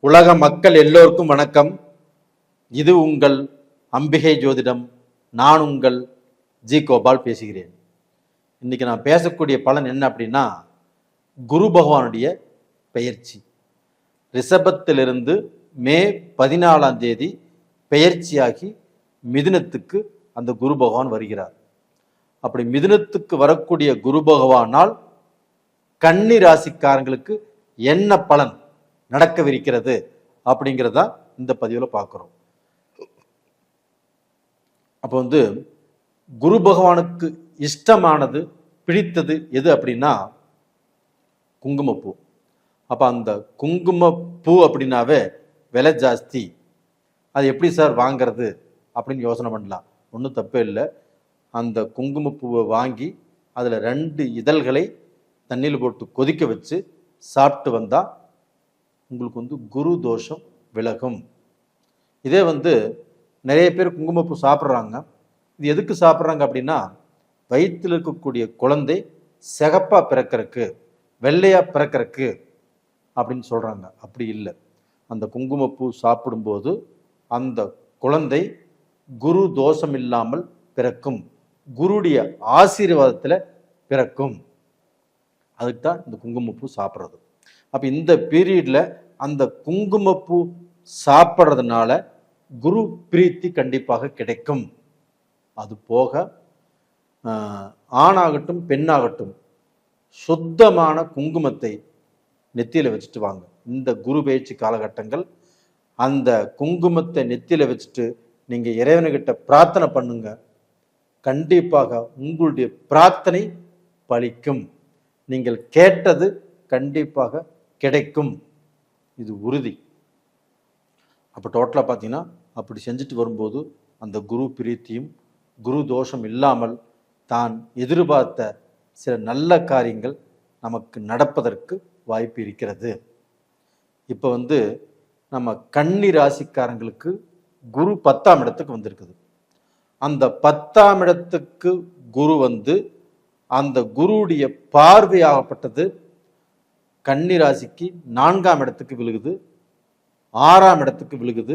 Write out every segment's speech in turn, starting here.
உலக மக்கள் எல்லோருக்கும் வணக்கம். இது உங்கள் அம்பிகை ஜோதிடம். நான் உங்கள் ஜி கோபால் பேசுகிறேன். இன்னைக்கு நான் பேசக்கூடிய பலன் என்ன அப்படின்னா, குரு பகவானுடைய பெயர்ச்சி. ரிஷபத்திலிருந்து மே 14ஆம் தேதி பெயர்ச்சியாகி மிதுனத்துக்கு அந்த குரு பகவான் வருகிறார். அப்படி மிதுனத்துக்கு வரக்கூடிய குரு பகவானால் கன்னி ராசிக்காரங்களுக்கு என்ன பலன் நடக்கவிருக்கிறது அப்படிங்கிறதா இந்த பதிவில் பார்க்குறோம். அப்போ குரு பகவானுக்கு இஷ்டமானது பிடித்தது எது அப்படின்னா குங்குமப்பூ. அப்போ அந்த குங்குமப்பூ அப்படின்னாவே விலை ஜாஸ்தி, அது எப்படி சார் வாங்கிறது அப்படின்னு யோசனை பண்ணலாம். ஒன்றும் தப்பே இல்லை. அந்த குங்குமப்பூவை வாங்கி அதில் 2 இதழ்களை தண்ணியில் போட்டு கொதிக்க வச்சு சாப்பிட்டு வந்தால் உங்களுக்கு குரு தோஷம் விலகும். இதே நிறைய பேர் குங்குமப்பூ சாப்பிட்றாங்க. இது எதுக்கு சாப்பிட்றாங்க அப்படின்னா, வயிற்றில் இருக்கக்கூடிய குழந்தை சிகப்பாக பிறக்கிறதுக்கு, வெள்ளையாக பிறக்கிறதுக்கு அப்படின்னு சொல்கிறாங்க. அப்படி இல்லை. அந்த குங்குமப்பூ சாப்பிடும்போது அந்த குழந்தை குரு தோஷம் இல்லாமல் பிறக்கும், குருடைய ஆசீர்வாதத்தில் பிறக்கும். அதுக்கு தான் இந்த குங்குமப்பூ சாப்பிட்றது. அப்போ இந்த பீரியடில் அந்த குங்குமப்பூ சாப்பிட்றதுனால குரு பிரீத்தி கண்டிப்பாக கிடைக்கும். அது போக ஆணாகட்டும் பெண்ணாகட்டும் சுத்தமான குங்குமத்தை நெத்தியில் வச்சுட்டு வாங்க. இந்த குரு பயிற்சி காலகட்டங்கள் அந்த குங்குமத்தை நெத்தியில் வச்சுட்டு நீங்கள் இறைவனுக்கிட்ட பிரார்த்தனை பண்ணுங்க. கண்டிப்பாக உங்களுடைய பிரார்த்தனை பலிக்கும். நீங்கள் கேட்டது கண்டிப்பாக கிடைக்கும். இது உறுதி. அப்போ டோட்டலாக பார்த்தீங்கன்னா அப்படி செஞ்சுட்டு வரும்போது அந்த குரு பிரீத்தியும் குரு தோஷம் இல்லாமல் தான் எதிர்பார்த்த சில நல்ல காரியங்கள் நமக்கு நடப்பதற்கு வாய்ப்பு இருக்கிறது. இப்போ நம்ம கன்னி ராசிக்காரங்களுக்கு குரு 10ஆம் இடத்துக்கு வந்திருக்குது. அந்த 10ஆம் இடத்துக்கு குரு அந்த குருவுடைய பார்வையாகப்பட்டது கன்னி ராசிக்கு 4ஆம் இடத்துக்கு விழுகுது, 6ஆம் இடத்துக்கு விழுகுது,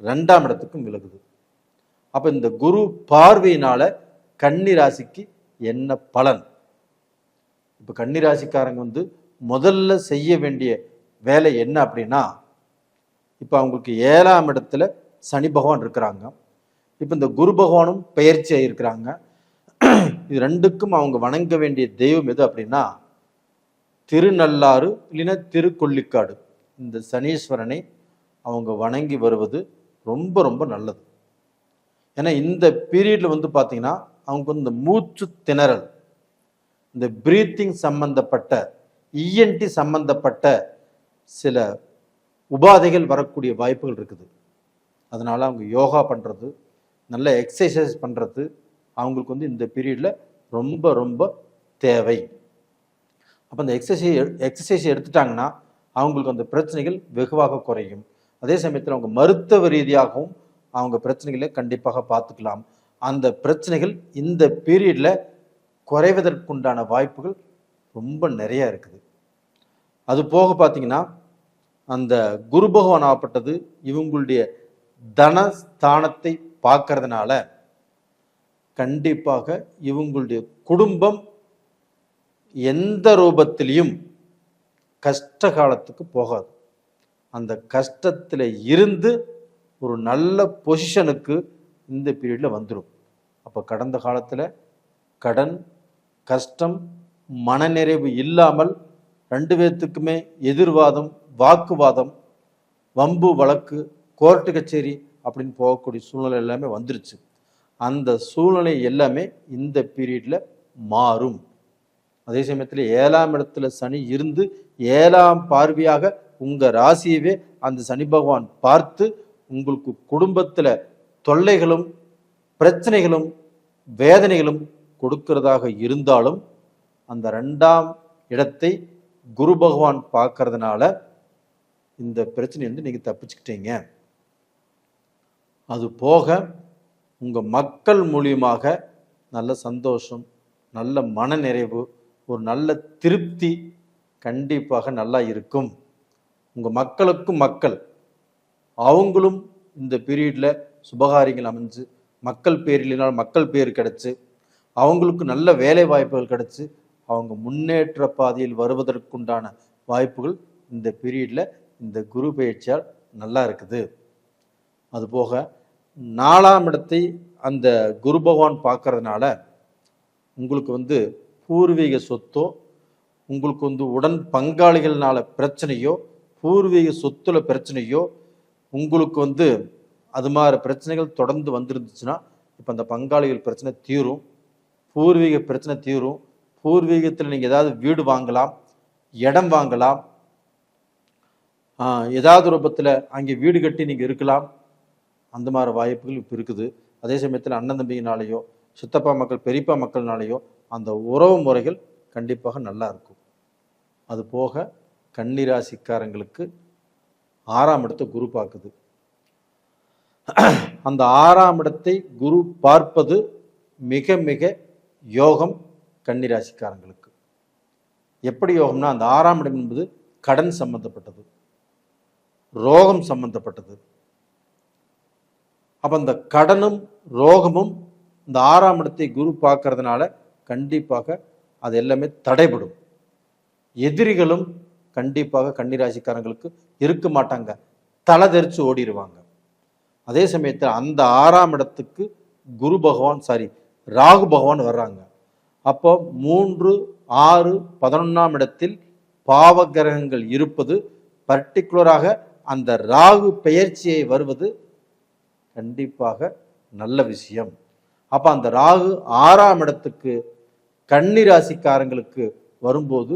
2ஆம் இடத்துக்கும் விழுகுது. அப்போ இந்த குரு பார்வையினால கன்னி ராசிக்கு என்ன பலன்? இப்போ கன்னி ராசிக்காரங்க முதல்ல செய்ய வேண்டிய வேலை என்ன அப்படின்னா, இப்போ அவங்களுக்கு 7ஆம் இடத்துல சனி பகவான் இருக்கிறாங்க. இப்போ இந்த குரு பகவானும் பெயர்ச்சி ஆகியிருக்கிறாங்க. இது 2க்கும் அவங்க வணங்க வேண்டிய தெய்வம் எது அப்படின்னா திருநள்ளாறு இல்லைன்னா திருக்கொள்ளிக்காடு. இந்த சனீஸ்வரனை அவங்க வணங்கி வருவது ரொம்ப ரொம்ப நல்லது. ஏன்னா இந்த பீரியடில் பார்த்தீங்கன்னா அவங்க இந்த மூச்சு திணறல், இந்த பிரீத்திங் சம்பந்தப்பட்ட இஎன்டி சம்பந்தப்பட்ட சில உபாதைகள் வரக்கூடிய வாய்ப்புகள் இருக்குது. அதனால் அவங்க யோகா பண்ணுறது, நல்ல எக்ஸசைஸ் பண்ணுறது அவங்களுக்கு இந்த பீரியடில் ரொம்ப ரொம்ப தேவை. அப்போ அந்த எக்ஸசைஸ் எடுத்துட்டாங்கன்னா அவங்களுக்கு அந்த பிரச்சனைகள் வெகுவாக குறையும். அதே சமயத்தில் அவங்க மருத்துவ ரீதியாகவும் அவங்க பிரச்சனைகளை கண்டிப்பாக பார்த்துக்கலாம். அந்த பிரச்சனைகள் இந்த பீரியடில் குறைவதற்குண்டான வாய்ப்புகள் ரொம்ப நிறையா இருக்குது. அது போக பார்த்தீங்கன்னா அந்த குரு பகவான் ஆகப்பட்டது இவங்களுடைய தனஸ்தானத்தை பார்க்கறதுனால கண்டிப்பாக இவங்களுடைய குடும்பம் எந்த ரூபத்திலையும் கஷ்ட காலத்துக்கு போகாது. அந்த கஷ்டத்தில் இருந்து ஒரு நல்ல பொசிஷனுக்கு இந்த பீரியடில் வந்துடும். அப்போ கடந்த காலத்தில் கடன், கஷ்டம், மனநிறைவு இல்லாமல் 2 பேர்த்துக்குமே எதிர்வாதம், வாக்குவாதம், வம்பு வழக்கு, கோர்ட்டு கச்சேரி அப்படின்னு போகக்கூடிய சூழ்நிலை எல்லாமே வந்துருச்சு. அந்த சூழ்நிலை எல்லாமே இந்த பீரியடில் மாறும். அதே சமயத்தில் 7ஆம் இடத்துல சனி இருந்து 7ஆம் பார்வையாக உங்கள் ராசியவே அந்த சனி பகவான் பார்த்து உங்களுக்கு குடும்பத்தில் தொல்லைகளும் பிரச்சனைகளும் வேதனைகளும் கொடுக்கிறதாக இருந்தாலும் அந்த 2ஆம் இடத்தை குரு பகவான் பார்க்கறதுனால இந்த பிரச்சனை நீங்கள் தப்பிச்சுக்கிட்டீங்க. அது போக உங்கள் மக்கள் மூலியமாக நல்ல சந்தோஷம், நல்ல மன நிறைவு, ஒரு நல்ல திருப்தி கண்டிப்பாக நல்லா இருக்கும். உங்கள் மக்களுக்கும் மக்கள் அவங்களும் இந்த பீரியடில் சுபகாரியங்கள் அமைஞ்சு மக்கள் பேர் இல்லைனாலும் மக்கள் பேர் கிடச்சி அவங்களுக்கு நல்ல வேலை வாய்ப்புகள் கிடச்சி அவங்க முன்னேற்ற பாதையில் வருவதற்குண்டான வாய்ப்புகள் இந்த பீரியடில் இந்த குரு பெயர்ச்சியால் நல்லா இருக்குது. அதுபோக 4ஆம் இடத்தை அந்த குரு பகவான் பார்க்கறதுனால உங்களுக்கு பூர்வீக சொத்தோ, உங்களுக்கு உடன் பங்காளிகள்னால பிரச்சனையோ, பூர்வீக சொத்துல பிரச்சனையோ, உங்களுக்கு அது மாதிரி பிரச்சனைகள் தொடர்ந்து வந்துருந்துச்சுன்னா இப்போ அந்த பங்காளிகள் பிரச்சனை தீரும், பூர்வீக பிரச்சனை தீரும். பூர்வீகத்தில் நீங்கள் ஏதாவது வீடு வாங்கலாம், இடம் வாங்கலாம், ஏதாவது ரூபத்தில் அங்கே வீடு கட்டி நீங்கள் இருக்கலாம். அந்த மாதிரி வாய்ப்புகள் இப்போ இருக்குது. அதே சமயத்தில் அண்ணன் தம்பியினாலேயோ, சித்தப்பா மக்கள் பெரியப்பா மக்கள்னாலேயோ அந்த உறவு முறைகள் கண்டிப்பாக நல்லா இருக்கும். அது போக கன்னிராசிக்காரங்களுக்கு 6ஆம் இடத்தை குரு பார்க்குது. அந்த 6ஆம் இடத்தை குரு பார்ப்பது மிக மிக யோகம் கன்னிராசிக்காரங்களுக்கு. எப்படி யோகம்னா, அந்த 6ஆம் இடம் என்பது கடன் சம்பந்தப்பட்டது, ரோகம் சம்பந்தப்பட்டது. அப்போ அந்த கடனும் ரோகமும் இந்த 6ஆம் இடத்தை குரு பார்க்கறதுனால கண்டிப்பாக அது எல்லாமே தடைபடும். எதிரிகளும் கண்டிப்பாக கன்னிராசிக்காரங்களுக்கு இருக்க மாட்டாங்க, தலை தெரிச்சு ஓடிடுவாங்க. அதே சமயத்தில் அந்த 6ஆம் இடத்துக்கு குரு பகவான் ராகு பகவான் வர்றாங்க. அப்போ 3, 6, 11ஆம் இடத்தில் பாவ கிரகங்கள் இருப்பது, பர்டிகுலராக அந்த ராகு பெயர்ச்சியை வருவது கண்டிப்பாக நல்ல விஷயம். அப்போ அந்த ராகு 6ஆம் இடத்துக்கு கன்னிராசிக்காரங்களுக்கு வரும்போது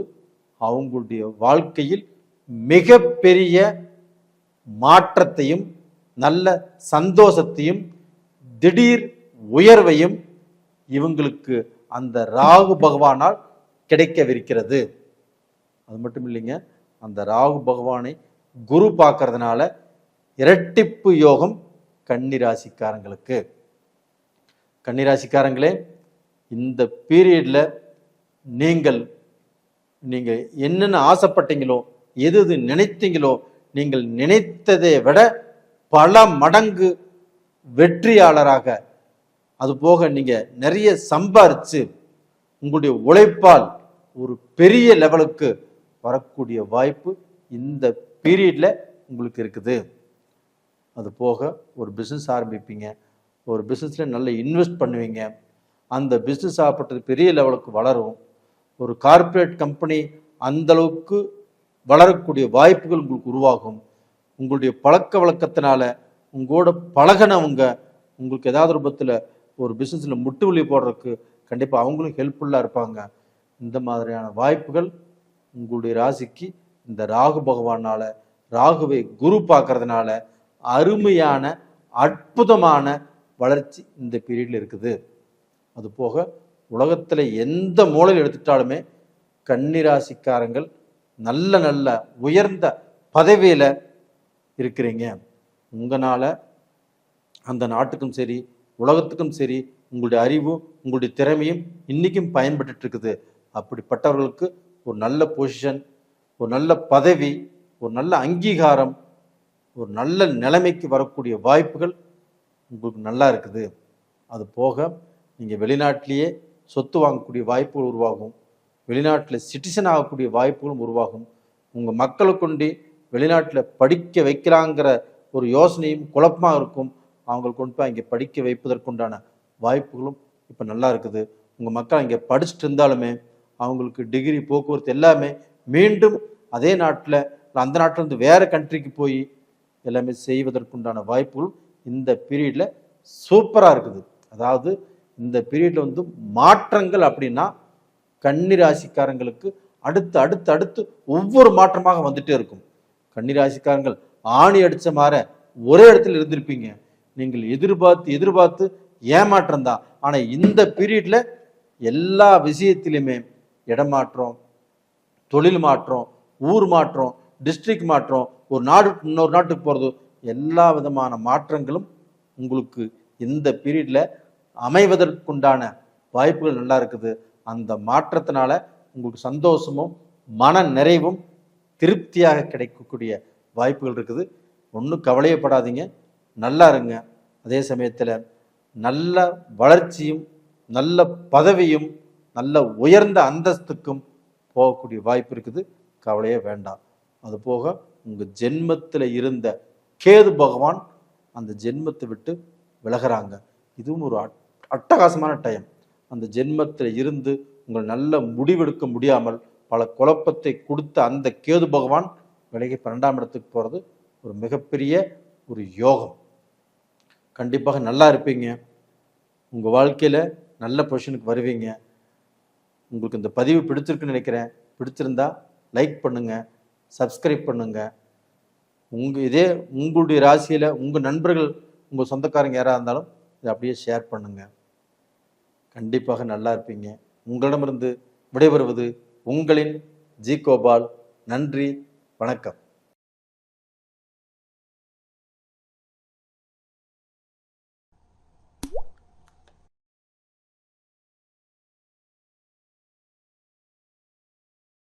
அவங்களுடைய வாழ்க்கையில் மிகப்பெரிய மாற்றத்தையும் நல்ல சந்தோஷத்தையும் திடீர் உயர்வையும் இவங்களுக்கு அந்த ராகு பகவானால் கிடைக்கவிருக்கிறது. அது மட்டும் இல்லைங்க, அந்த ராகு பகவானை குரு பார்க்கறதுனால இரட்டிப்பு யோகம் கன்னிராசிக்காரங்களுக்கு. கன்னிராசிக்காரங்களே, இந்த பீரியட்ல நீங்கள் என்னென்ன ஆசைப்பட்டீங்களோ, எது நினைத்தீங்களோ, நீங்கள் நினைத்ததை விட பல மடங்கு வெற்றியாளராக, அது போக நீங்க நிறைய சம்பாரிச்சு உங்களுடைய உழைப்பால் ஒரு பெரிய லெவலுக்கு வரக்கூடிய வாய்ப்பு இந்த பீரியட்ல உங்களுக்கு இருக்குது. அது போக ஒரு பிஸ்னஸ் ஆரம்பிப்பீங்க, ஒரு பிஸ்னஸில் நல்ல இன்வெஸ்ட் பண்ணுவீங்க, அந்த பிஸ்னஸ் ஆகப்பட்டது பெரிய லெவலுக்கு வளரும். ஒரு கார்ப்பரேட் கம்பெனி அந்தளவுக்கு வளரக்கூடிய வாய்ப்புகள் உங்களுக்கு உருவாகும். உங்களுடைய பழக்க வழக்கத்தினால உங்களோட பழகினவங்க உங்களுக்கு ஏதாவது ரூபத்தில் ஒரு பிஸ்னஸில் முட்டுவலி போடுறதுக்கு கண்டிப்பாக அவங்களும் ஹெல்ப்ஃபுல்லாக இருப்பாங்க. இந்த மாதிரியான வாய்ப்புகள் உங்களுடைய ராசிக்கு இந்த ராகு பகவானால், ராகுவை குரு பார்க்கறதுனால அருமையான அற்புதமான வளர்ச்சி இந்த பீரியடில் இருக்குது. அது போக உலகத்தில் எந்த மூலையில் எடுத்துட்டாலுமே கன்னிராசிக்காரங்கள் நல்ல நல்ல உயர்ந்த பதவியில் இருக்கிறீங்க. உங்களால் அந்த நாட்டுக்கும் சரி உலகத்துக்கும் சரி உங்களுடைய அறிவும் உங்களுடைய திறமையும் இன்றைக்கும் பயன்பட்டு இருக்குது. அப்படிப்பட்டவர்களுக்கு ஒரு நல்ல பொசிஷன், ஒரு நல்ல பதவி, ஒரு நல்ல அங்கீகாரம், ஒரு நல்ல நிலைமைக்கு வரக்கூடிய வாய்ப்புகள் உங்களுக்கு நல்லா இருக்குது. அது போக நீங்கள் வெளிநாட்டிலேயே சொத்து வாங்கக்கூடிய வாய்ப்புகள் உருவாகும், வெளிநாட்டில் சிட்டிசன் ஆகக்கூடிய வாய்ப்புகளும் உருவாகும். உங்கள் மக்களை கொண்டு வெளிநாட்டில் படிக்க வைக்கலாங்கிற ஒரு யோசனையும் குழப்பமாக இருக்கும், அவங்களுக்கு கொண்டு போய் இங்கே படிக்க வைப்பதற்குண்டான வாய்ப்புகளும் இப்போ நல்லா இருக்குது. உங்கள் மக்கள் இங்கே படிச்சுட்டு இருந்தாலுமே அவங்களுக்கு டிகிரி, போக்குவரத்து எல்லாமே மீண்டும் அதே நாட்டில் அந்த நாட்டிலேருந்து வேறு கண்ட்ரிக்கு போய் எல்லாமே செய்வதற்குண்டான வாய்ப்புகளும் இந்த பீரியடில் சூப்பராக இருக்குது. அதாவது இந்த பீரியடில் மாற்றங்கள் அப்படின்னா கன்னிராசிக்காரங்களுக்கு அடுத்து அடுத்து அடுத்து ஒவ்வொரு மாற்றமாக வந்துட்டே இருக்கும். கன்னிராசிக்காரங்கள் ஆணி அடித்த மாதிரி ஒரே இடத்துல இருந்திருப்பீங்க, நீங்கள் எதிர்பார்த்து ஏமாற்றம் தான். ஆனால் இந்த பீரியட்ல எல்லா விஷயத்திலுமே இடமாற்றம், தொழில் மாற்றம், ஊர் மாற்றம், டிஸ்ட்ரிக்ட் மாற்றம், ஒரு நாடு இன்னொரு நாட்டுக்கு போகிறது, எல்லா விதமான மாற்றங்களும் உங்களுக்கு இந்த பீரியட்ல அமைவதற்குண்டான வாய்ப்புகள் நல்லா இருக்குது. அந்த மாற்றத்தினால உங்களுக்கு சந்தோஷமும் மன நிறைவும் திருப்தியாக கிடைக்கக்கூடிய வாய்ப்புகள் இருக்குது. ஒன்றும் கவலையப்படாதீங்க, நல்லா இருங்க. அதே சமயத்தில் நல்ல வளர்ச்சியும் நல்ல பதவியும் நல்ல உயர்ந்த அந்தஸ்துக்கும் போகக்கூடிய வாய்ப்பு இருக்குது. கவலையே வேண்டாம். அதுபோக உங்கள் ஜென்மத்தில் இருந்த கேது பகவான் அந்த ஜென்மத்தை விட்டு விலகிறாங்க. இதுவும் ஒரு அட்டகாசமான டைம். அந்த ஜென்மத்தில் இருந்து உங்கள் நல்ல முடிவெடுக்க முடியாமல் பல குழப்பத்தை கொடுத்த அந்த கேது பகவான் விலகி 12ஆம் இடத்துக்கு போகிறது ஒரு மிகப்பெரிய ஒரு யோகம். கண்டிப்பாக நல்லா இருப்பீங்க. உங்கள் வாழ்க்கையில் நல்ல பொசிஷனுக்கு வருவீங்க. உங்களுக்கு இந்த பதிவு பிடிச்சிருக்குன்னு நினைக்கிறேன். பிடிச்சிருந்தா லைக் பண்ணுங்கள், சப்ஸ்கிரைப் பண்ணுங்கள். உங்களுடைய ராசியில் உங்கள் நண்பர்கள் உங்கள் சொந்தக்காரங்க யாராக இருந்தாலும் இதை அப்படியே ஷேர் பண்ணுங்கள். கண்டிப்பாக நல்லா இருப்பீங்க. உங்களிடமிருந்து விடைபெறுவது உங்களின் ஜி கோபால். நன்றி, வணக்கம்.